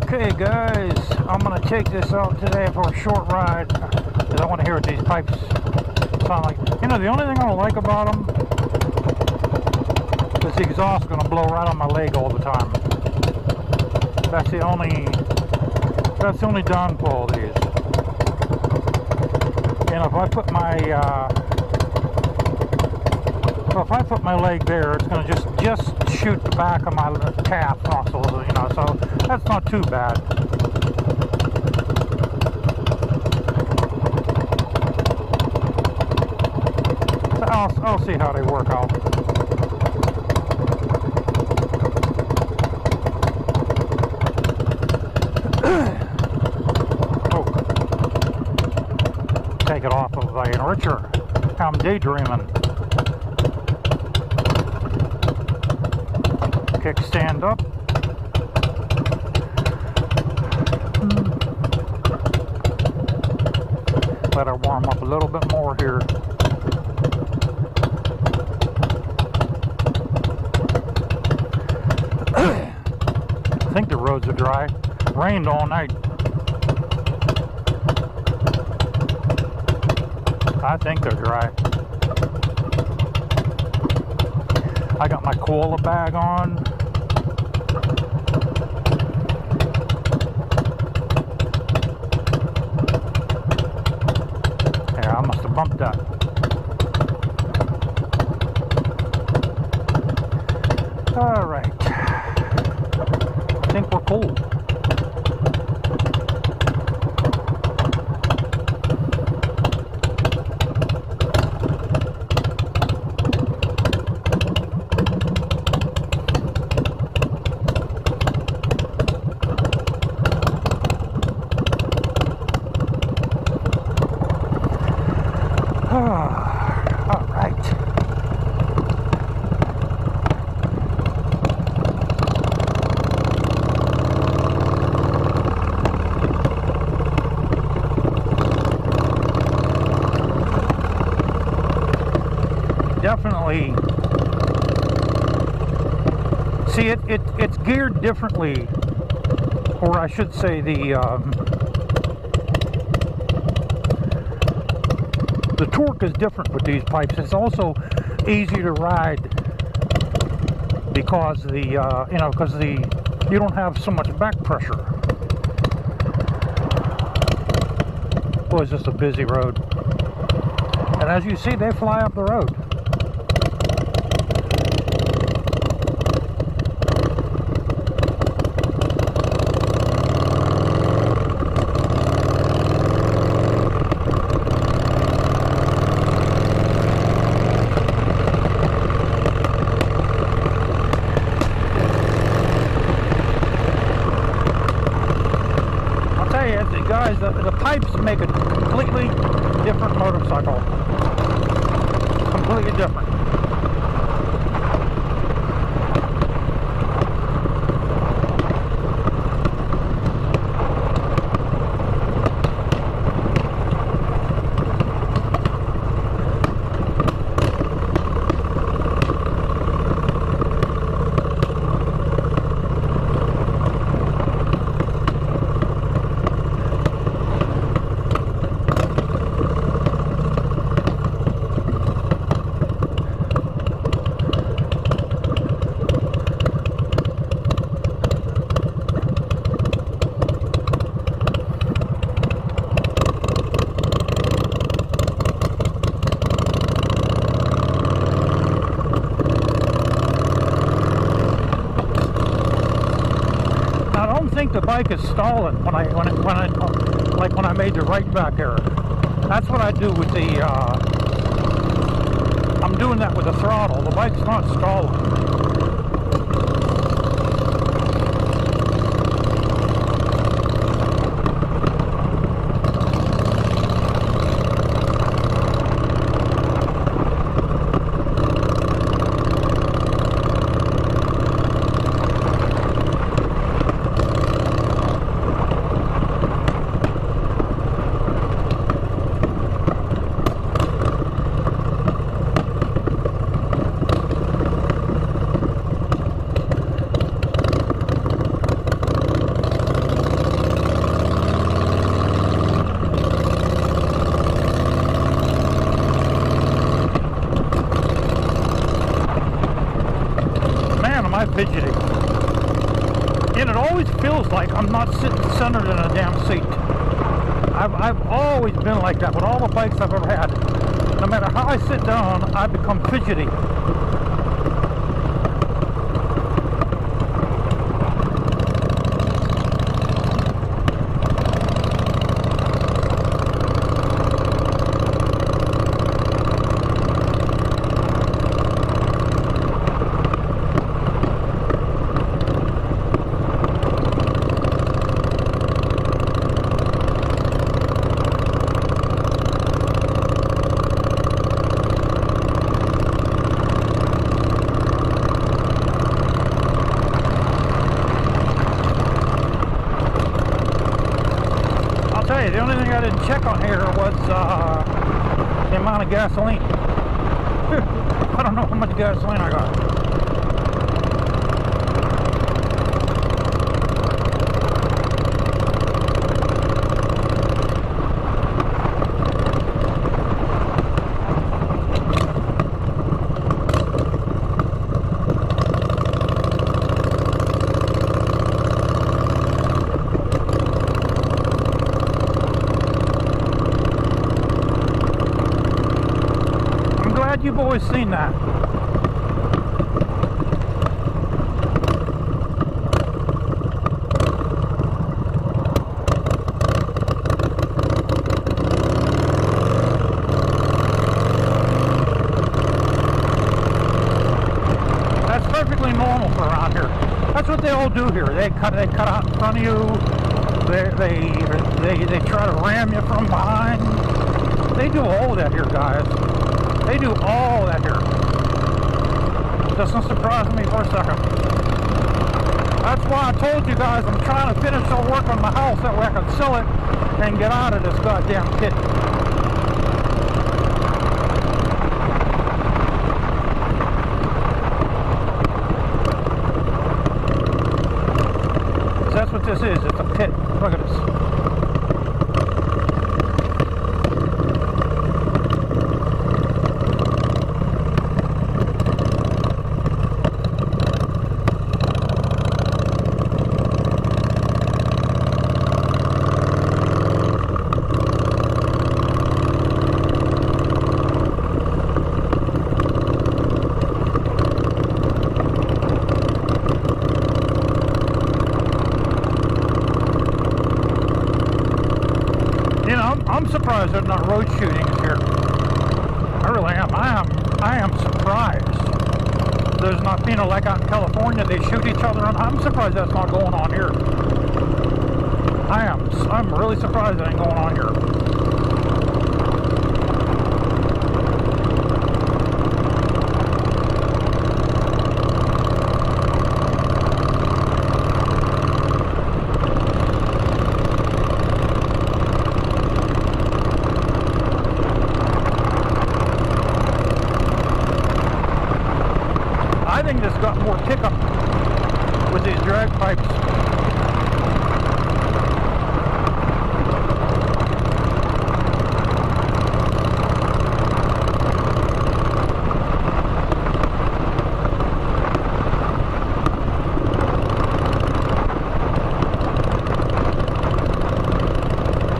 Okay guys, I'm going to take this out today for a short ride because I want to hear what these pipes sound like. You know, the only thing I don't like about them is the exhaust is going to blow right on my leg all the time. That's the only downfall of these. And if I put my leg there, it's going to just shoot the back of my calf muscles, you know, so that's not too bad. So I'll see how they work out. Oh. Take it off of the enricher. I'm daydreaming. Kickstand up. Let her warm up a little bit more here. I think the roads are dry. Rained all night. I think they're dry. I got my koala bag on. Yeah, I must have bumped that. All right. I think we're cool. Definitely see it's geared differently, or I should say the torque is different with these pipes. It's also easy to ride because you don't have so much back pressure. Boy, it's just a busy road, and as you see, they fly up the road. Guys, the pipes make a completely different motorcycle. Completely different. I don't think the bike is stalling when I made the right back error. That's what I do with the I'm doing that with the throttle. The bike's not stalling. fidgety. And it always feels like I'm not sitting centered in a damn seat. I've always been like that with all the bikes I've ever had. No matter how I sit down, I become fidgety. The only thing I didn't check on here was the amount of gasoline. I don't know how much gasoline I got. You've always seen that. That's perfectly normal for around here. That's what they all do here. They cut out in front of you. They try to ram you from behind. They do all that here, guys. They do all that here. Doesn't surprise me for a second. That's why I told you guys I'm trying to finish some work on my house, that way I can sell it and get out of this goddamn pit. So that's what this is. It's a pit. Look at this. I'm surprised there's not road shootings here. I really am. I am surprised. There's not, like out in California, they shoot each other. I'm surprised that's not going on here. I'm really surprised that ain't going on here. I think this got more pickup with these drag pipes.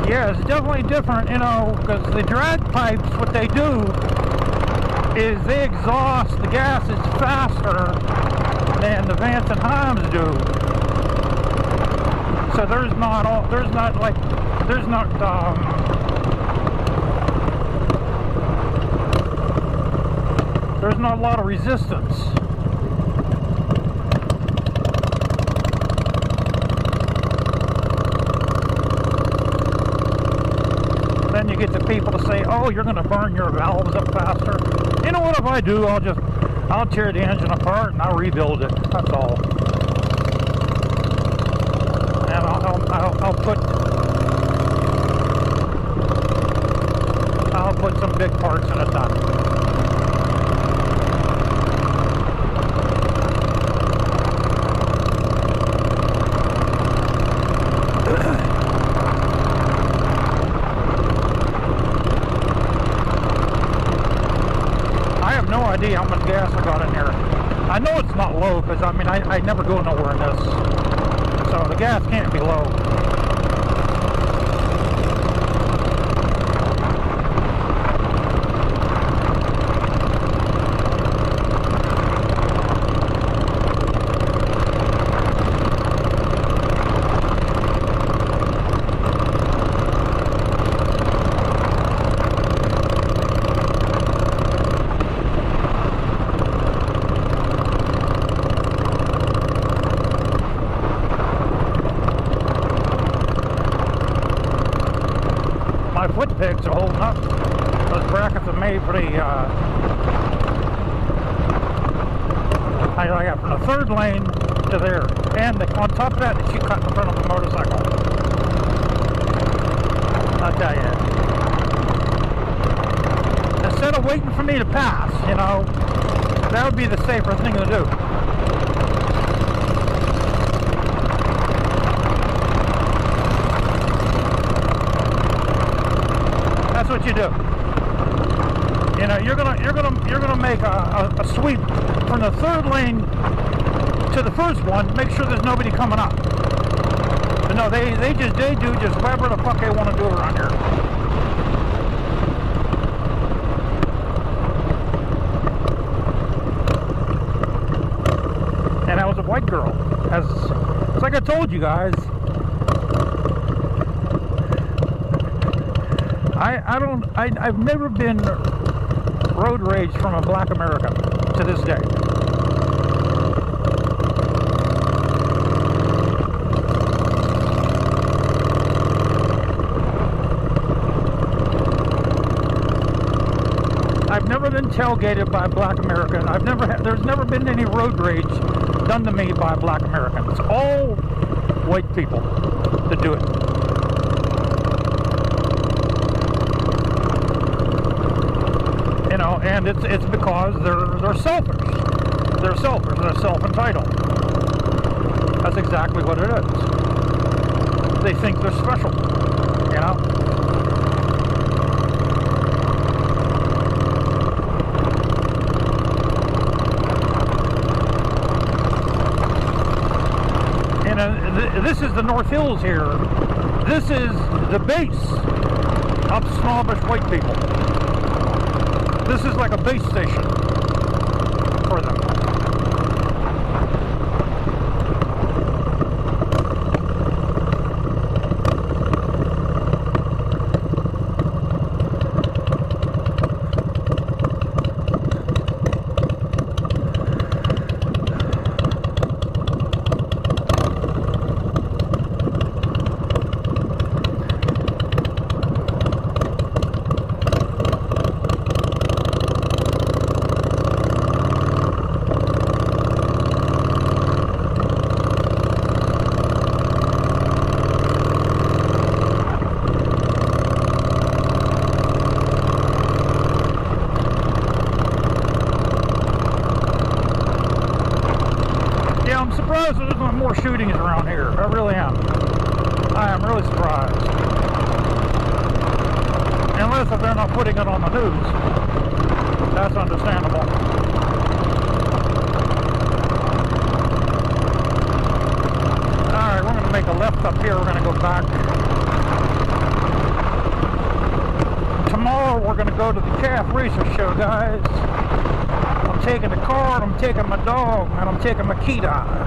Yeah, it's definitely different, because the drag pipes, what they do is they exhaust the gases faster than the Vance and Hines do. So there's not a lot of resistance. Then you get the people to say, oh, you're going to burn your valves up faster. You know what, if I do, I'll tear the engine apart and I'll rebuild it. That's all. And I'll put some big parts in it then. I have no idea how much gas I got in here. I know it's not low because I mean I never go nowhere in this, so the gas can't be low. My foot pegs are holding up. Those brackets are made for the, I got from the third lane to there. And on top of that, she cut in front of the motorcycle. I'll tell you. Instead of waiting for me to pass, you know, that would be the safer thing to do. That's what you do. You know, you're gonna make a sweep from the third lane to the first one. Make sure there's nobody coming up. But no, they do just whatever the fuck they want to do around here. And that was a white girl. It's like I told you guys. I've never been road rage from a black American to this day. I've never been tailgated by a black American. There's never been any road rage done to me by a black American. It's all white people that do it. You know, and it's because they're selfish. They're selfish. They're self-entitled. That's exactly what it is. They think they're special. You know. And this is the North Hills here. This is the base of snobbish white people. This is like a base station for them. I'm surprised there's not more shootings around here. I really am. I am really surprised. Unless if they're not putting it on the news. That's understandable. Alright, we're going to make a left up here. We're going to go back. Tomorrow we're going to go to the Calf Racer Show, guys. I'm taking the car, I'm taking my dog, and I'm taking my Kita.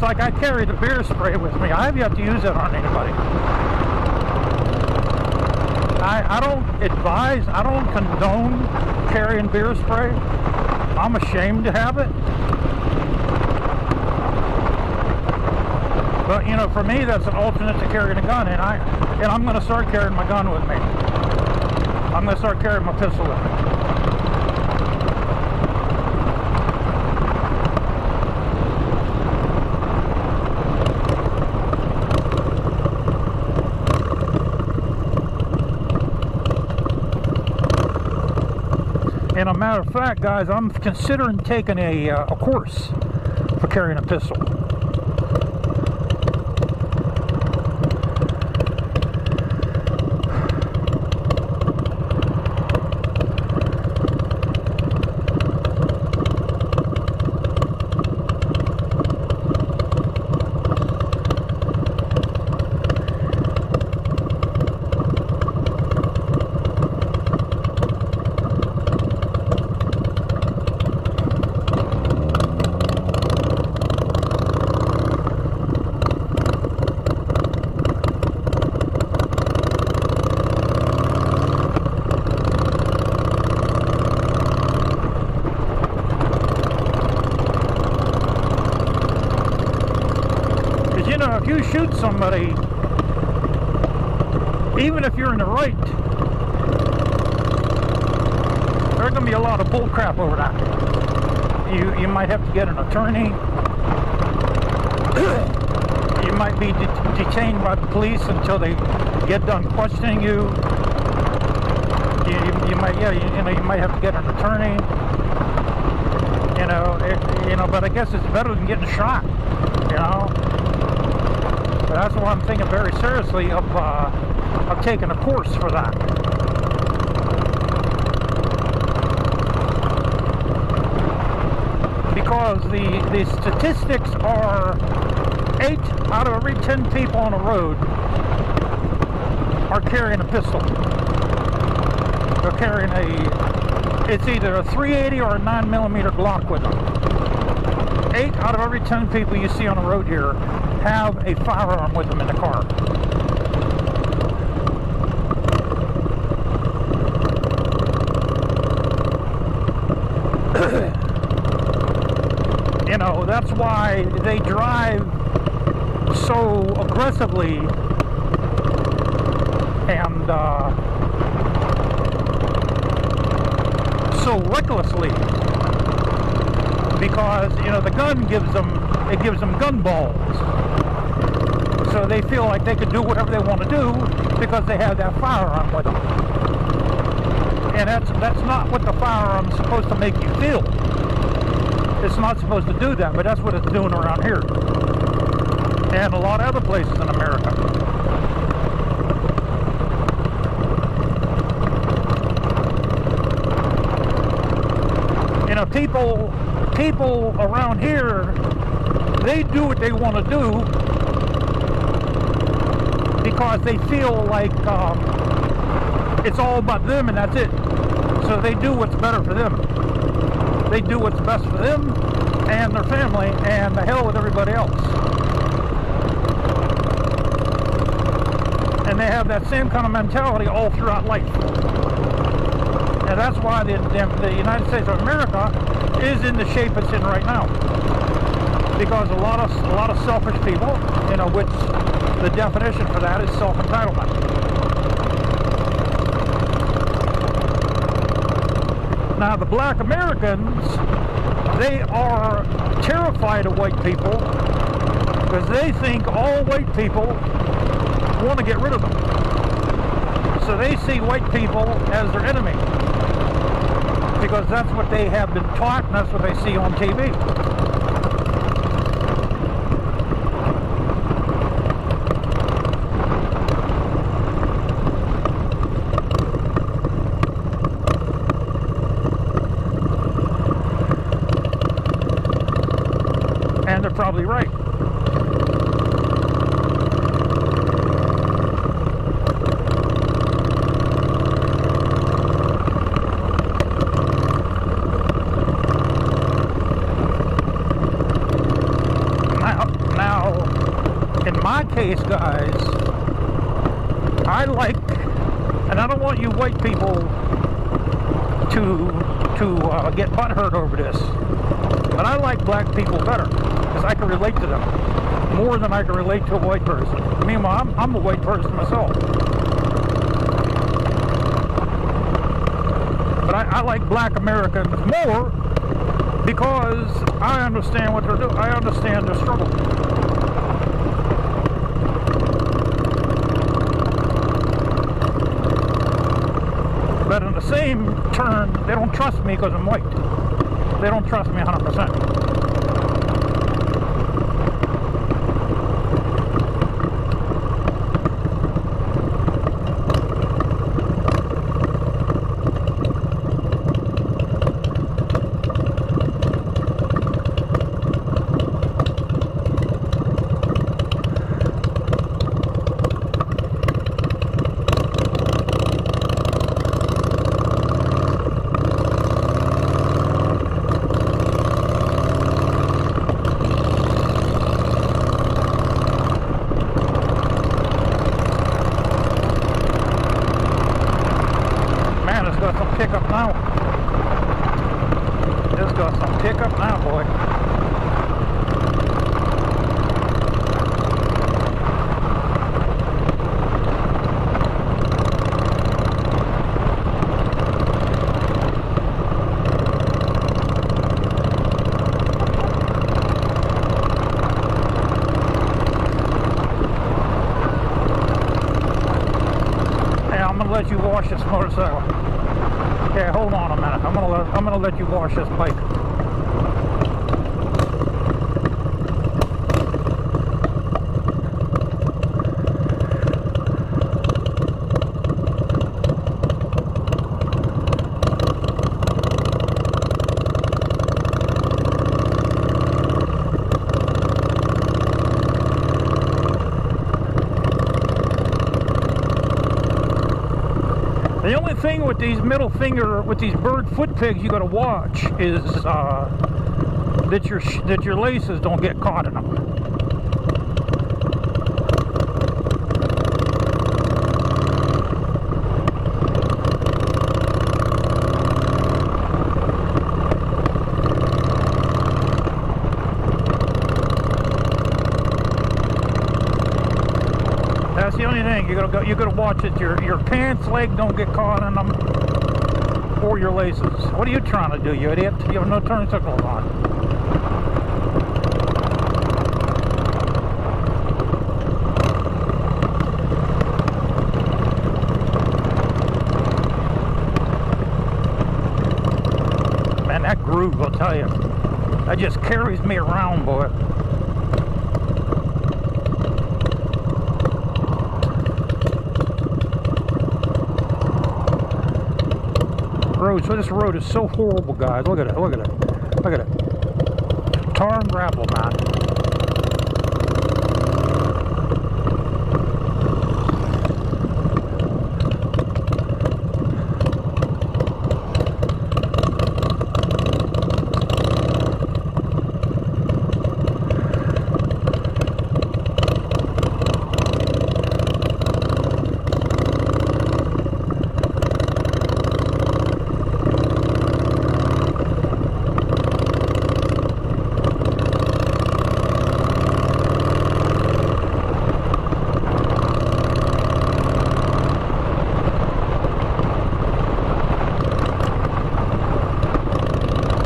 like I carry the beer spray with me. I have yet to use it on anybody. I don't advise, I don't condone carrying beer spray. I'm ashamed to have it. But you know, for me, that's an alternate to carrying a gun, and I'm going to start carrying my gun with me. I'm going to start carrying my pistol with me. And a matter of fact, guys, I'm considering taking a course for carrying a pistol. If you shoot somebody, even if you're in the right, there's going to be a lot of bull crap over that. You might have to get an attorney. You might be detained by the police until they get done questioning you. You might, yeah, you might have to get an attorney. But I guess it's better than getting shot. But that's why I'm thinking very seriously of taking a course for that. Because the statistics are 8 out of every 10 people on the road are carrying a pistol. They're carrying it's either a 380 or a 9mm Glock with them. 8 out of every 10 people you see on the road here have a firearm with them in the car. That's why they drive so aggressively and so recklessly, because the gun gives them gun balls. So they feel like they can do whatever they want to do because they have that firearm with them. And that's not what the firearm's supposed to make you feel. It's not supposed to do that, but that's what it's doing around here. And a lot of other places in America. People around here, they do what they want to do because they feel like it's all about them and that's it. So they do what's better for them. They do what's best for them and their family, and the hell with everybody else. And they have that same kind of mentality all throughout life. And that's why the United States of America is in the shape it's in right now. Because a lot of selfish people, which the definition for that is self-entitlement. Now the black Americans, they are terrified of white people because they think all white people want to get rid of them. So they see white people as their enemy because that's what they have been taught and that's what they see on TV. And they're probably right. case, guys, I like, and I don't want you white people to get butthurt over this, but I like black people better because I can relate to them more than I can relate to a white person. Meanwhile, I'm a white person myself. But I like black Americans more because I understand what they're doing. I understand their struggle. But in the same turn, they don't trust me because I'm white. They don't trust me 100%. Pickup now. Just got some pickup now, boy. Hey, I'm gonna let you wash this motorcycle. Okay, hold on a minute. I'm gonna let you wash this bike. The only thing with these middle finger, with these bird foot pegs, you got to watch is that your laces don't get caught in them. That's the only thing you gotta watch that your pants leg don't get caught in them, or your laces. What are you trying to do, you idiot? You have no turn signals on. Man, that groove, I'll tell you, that just carries me around, boy. So this road is so horrible, guys. Look at it, look at it, look at it. Tar and gravel, man.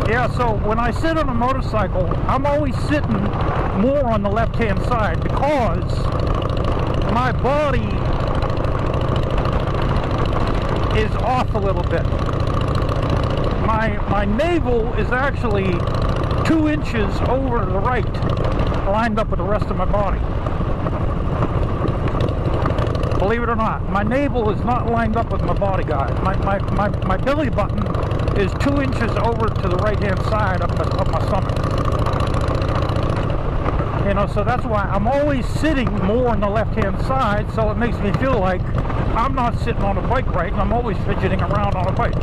Yeah, so when I sit on a motorcycle, I'm always sitting more on the left-hand side because my body is off a little bit. My navel is actually 2 inches over to the right, lined up with the rest of my body. Believe it or not, my navel is not lined up with my body, guys. My belly button is 2 inches over to the right-hand side of my stomach. You know, so that's why I'm always sitting more on the left-hand side, so it makes me feel like I'm not sitting on a bike right, and I'm always fidgeting around on a bike.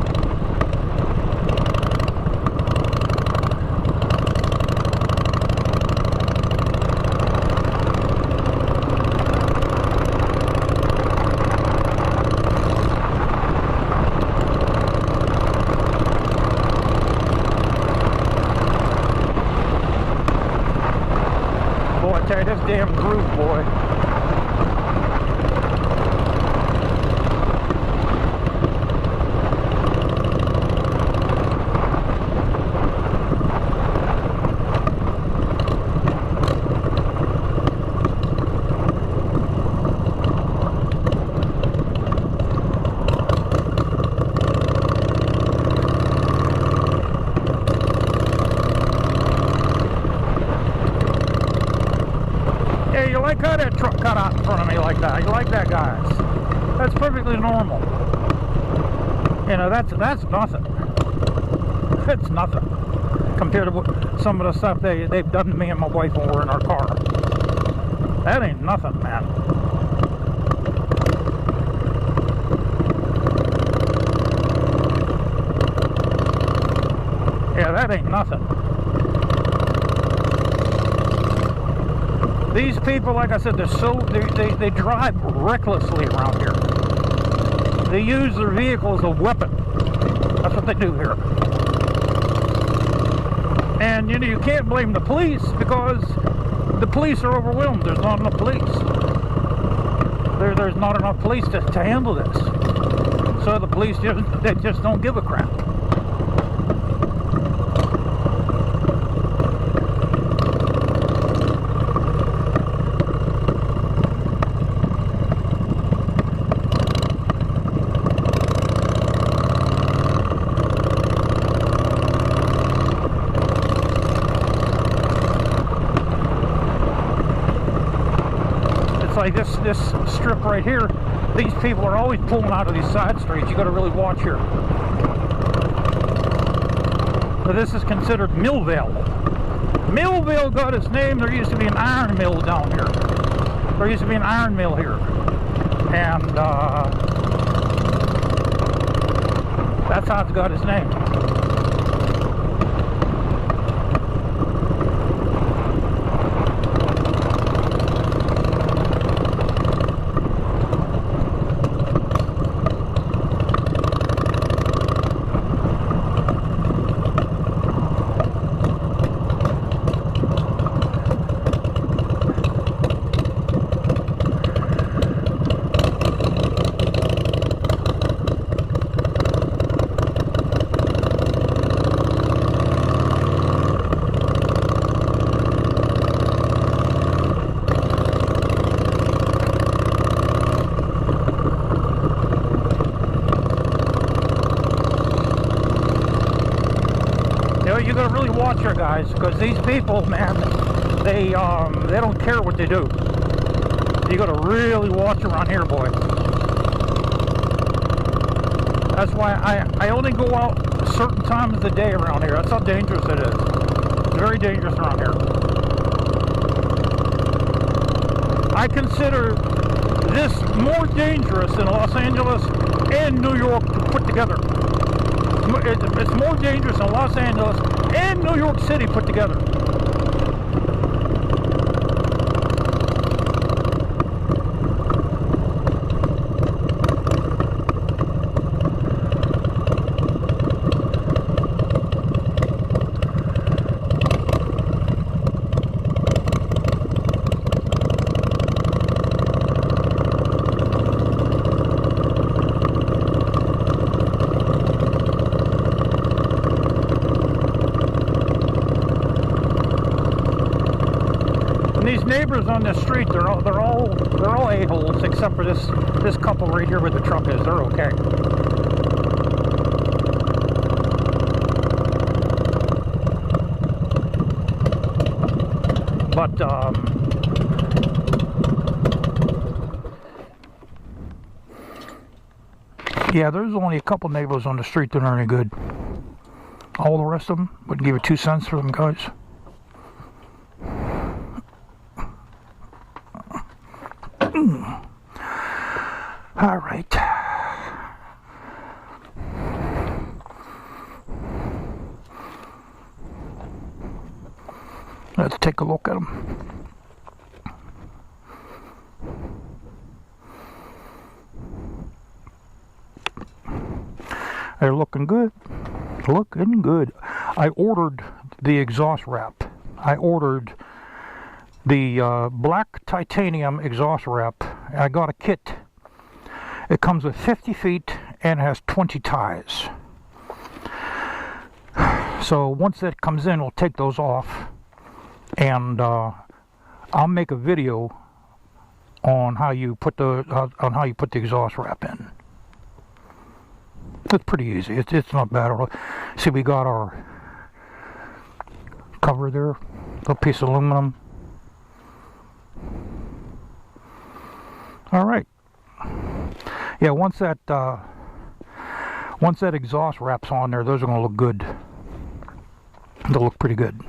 this damn groove, boy. You like how that truck cut out in front of me like that? You like that, guys? That's perfectly normal. You know, that's nothing. It's nothing compared to what, some of the stuff they've done to me and my wife when we're in our car. That ain't nothing, man. Yeah, that ain't nothing. These people, like I said, they drive recklessly around here. They use their vehicle as a weapon. That's what they do here. And you know, you can't blame the police because the police are overwhelmed. There's not enough police. There's not enough police to handle this. So the police just don't give a crap. Like this strip right here, these people are always pulling out of these side streets. You got to really watch here. So this is considered Millvale. Millvale got its name. There used to be an iron mill down here. There used to be an iron mill here, and that's how it's got its name. You gotta really watch your guys, because these people, man, they don't care what they do. You gotta really watch around here, boy. That's why I only go out certain times of the day around here. That's how dangerous it is. It's very dangerous around here. I consider this more dangerous than Los Angeles and New York put together. It's more dangerous than Los Angeles and New York City put together. Neighbors on this street, they're all a-holes except for this couple right here where the truck is. They're okay. But yeah, there's only a couple neighbors on the street that aren't any good. All the rest of them wouldn't give it 2 cents for them guys. All right. Let's take a look at them. They're looking good. Looking good. I ordered the exhaust wrap. I ordered the black titanium exhaust wrap. I got a kit. It comes with 50 feet and has 20 ties. So once that comes in, we'll take those off, and I'll make a video on how you put the exhaust wrap in. It's pretty easy. It's not bad at all. See, we got our cover there, a piece of aluminum. All right. Yeah, once that exhaust wrap's on there, those are going to look good. They'll look pretty good.